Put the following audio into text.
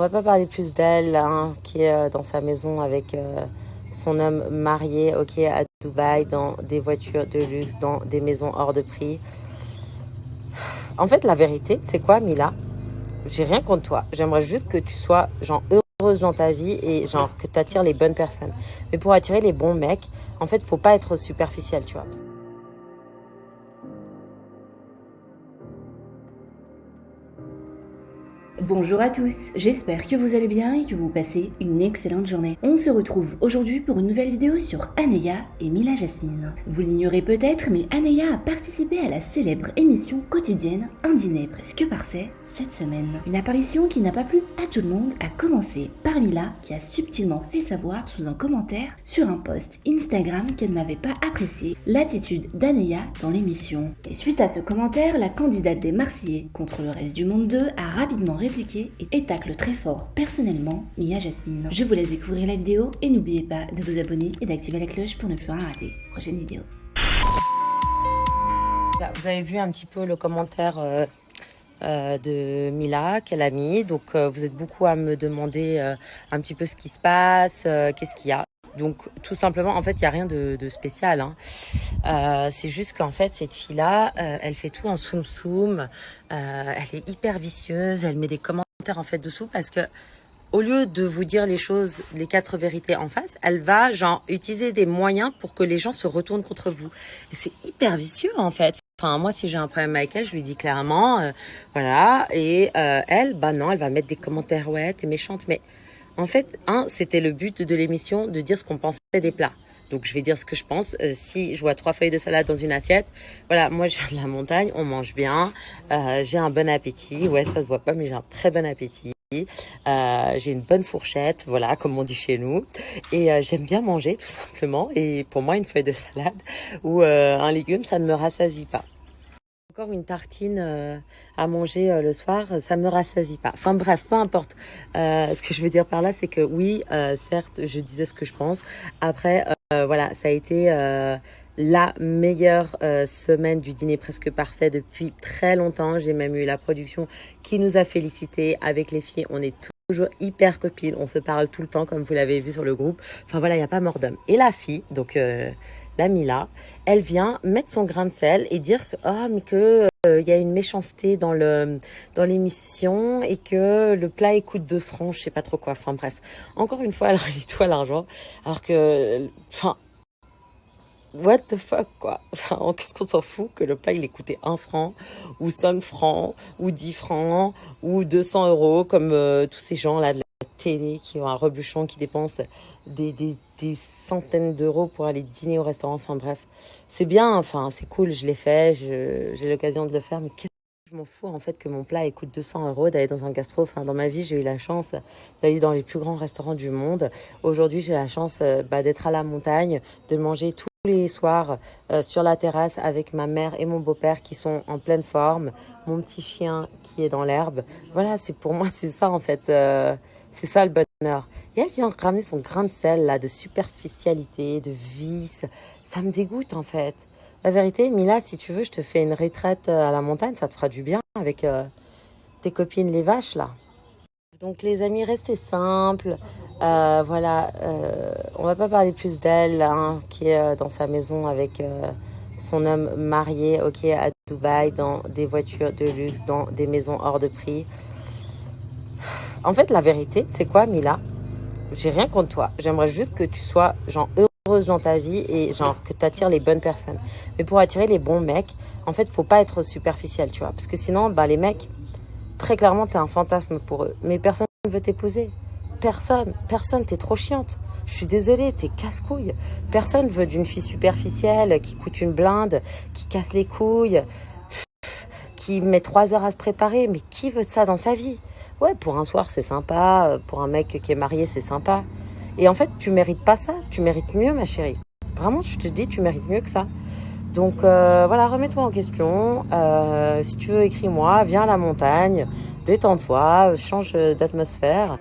On va pas parler plus d'elle, hein, qui est dans sa maison avec son homme marié, ok, à Dubaï, dans des voitures de luxe, dans des maisons hors de prix. En fait, la vérité, c'est quoi, Mila? J'ai rien contre toi. J'aimerais juste que tu sois, genre, heureuse dans ta vie et, genre, que tu attires les bonnes personnes. Mais pour attirer les bons mecs, en fait, faut pas être superficiel, tu vois. Bonjour à tous, j'espère que vous allez bien et que vous passez une excellente journée. On se retrouve aujourd'hui pour une nouvelle vidéo sur Aneya et Mila Jasmine. Vous l'ignorez peut-être, mais Aneya a participé à la célèbre émission quotidienne Un dîner presque parfait cette semaine. Une apparition qui n'a pas plu à tout le monde, à commencer par Mila qui a subtilement fait savoir sous un commentaire sur un post Instagram qu'elle n'avait pas apprécié l'attitude d'Aneya dans l'émission. Et suite à ce commentaire, la candidate des Marseillais contre le reste du monde 2 a rapidement répliqué et tacle très fort personnellement Mila Jasmine. Je vous laisse découvrir la vidéo et n'oubliez pas de vous abonner et d'activer la cloche pour ne plus rien rater. Prochaine vidéo. Vous avez vu un petit peu le commentaire de Mila qu'elle a mis. Donc vous êtes beaucoup à me demander un petit peu ce qui se passe, qu'est-ce qu'il y a. Donc tout simplement, en fait, il n'y a rien de spécial, hein. C'est juste qu'en fait, cette fille-là, elle fait tout en soum-soum. Elle est hyper vicieuse. Elle met des commentaires en fait dessous parce que au lieu de vous dire les choses, les 4 vérités en face, elle va genre utiliser des moyens pour que les gens se retournent contre vous. Et c'est hyper vicieux en fait. Enfin, moi, si j'ai un problème avec elle, je lui dis clairement, voilà. Et elle, bah non, elle va mettre des commentaires, ouais, t'es méchante. Mais en fait, c'était le but de l'émission, de dire ce qu'on pensait des plats. Donc, je vais dire ce que je pense. Si je vois 3 feuilles de salade dans une assiette, voilà, moi, je viens de la montagne, on mange bien, j'ai un bon appétit. Ouais, ça se voit pas, mais j'ai un très bon appétit. J'ai une bonne fourchette, voilà, comme on dit chez nous. Et j'aime bien manger, tout simplement. Et pour moi, une feuille de salade ou un légume, ça ne me rassasie pas. Encore une tartine à manger le soir, ça me rassasie pas. Enfin bref, peu importe. Ce que je veux dire par là, c'est que oui, certes, je disais ce que je pense. Après, voilà, ça a été la meilleure semaine du dîner presque parfait depuis très longtemps. J'ai même eu la production qui nous a félicité avec les filles. On est toujours hyper copines. On se parle tout le temps, comme vous l'avez vu sur le groupe. Enfin voilà, il n'y a pas mort d'homme. Et la fille, donc la Mila, elle vient mettre son grain de sel et dire mais que y a une méchanceté dans l'émission et que le plat il coûte 2 francs, je sais pas trop quoi. Enfin bref, encore une fois, elle relie-toi l'argent, alors que, enfin, what the fuck quoi. Enfin, qu'est-ce qu'on s'en fout que le plat il ait coûté 1 franc ou 5 francs ou 10 francs ou 200 euros comme tous ces gens là de la télé qui ont un rebuchon qui dépense des centaines d'euros pour aller dîner au restaurant. Enfin bref, c'est bien, enfin c'est cool, je l'ai fait, j'ai l'occasion de le faire, mais qu'est-ce que je m'en fous en fait que mon plat il coûte 200 euros, d'aller dans un gastro. Enfin dans ma vie j'ai eu la chance d'aller dans les plus grands restaurants du monde. Aujourd'hui j'ai la chance d'être à la montagne, de manger tous les soirs sur la terrasse avec ma mère et mon beau-père qui sont en pleine forme, mon petit chien qui est dans l'herbe. Voilà, c'est pour moi c'est ça en fait. C'est ça le bonheur. Et elle vient ramener son grain de sel, là, de superficialité, de vice. Ça me dégoûte, en fait. La vérité, Mila, si tu veux, je te fais une retraite à la montagne, ça te fera du bien avec tes copines les vaches, là. Donc, les amis, restez simples. Voilà, on va pas parler plus d'elle, hein, qui est dans sa maison avec son homme marié, ok, à Dubaï, dans des voitures de luxe, dans des maisons hors de prix. En fait, la vérité, c'est quoi, Mila? J'ai rien contre toi. J'aimerais juste que tu sois, genre, heureuse dans ta vie et, genre, que tu attires les bonnes personnes. Mais pour attirer les bons mecs, en fait, faut pas être superficiel, tu vois. Parce que sinon, bah, les mecs, très clairement, t'es un fantasme pour eux. Mais personne ne veut t'épouser. Personne, t'es trop chiante. Je suis désolée, t'es casse-couille. Personne veut d'une fille superficielle qui coûte une blinde, qui casse les couilles, qui met 3 heures à se préparer. Mais qui veut de ça dans sa vie? Ouais, pour un soir, c'est sympa. Pour un mec qui est marié, c'est sympa. Et en fait, tu mérites pas ça. Tu mérites mieux, ma chérie. Vraiment, je te dis, tu mérites mieux que ça. Donc, voilà, remets-toi en question. Si tu veux, écris-moi. Viens à la montagne. Détends-toi. Change d'atmosphère.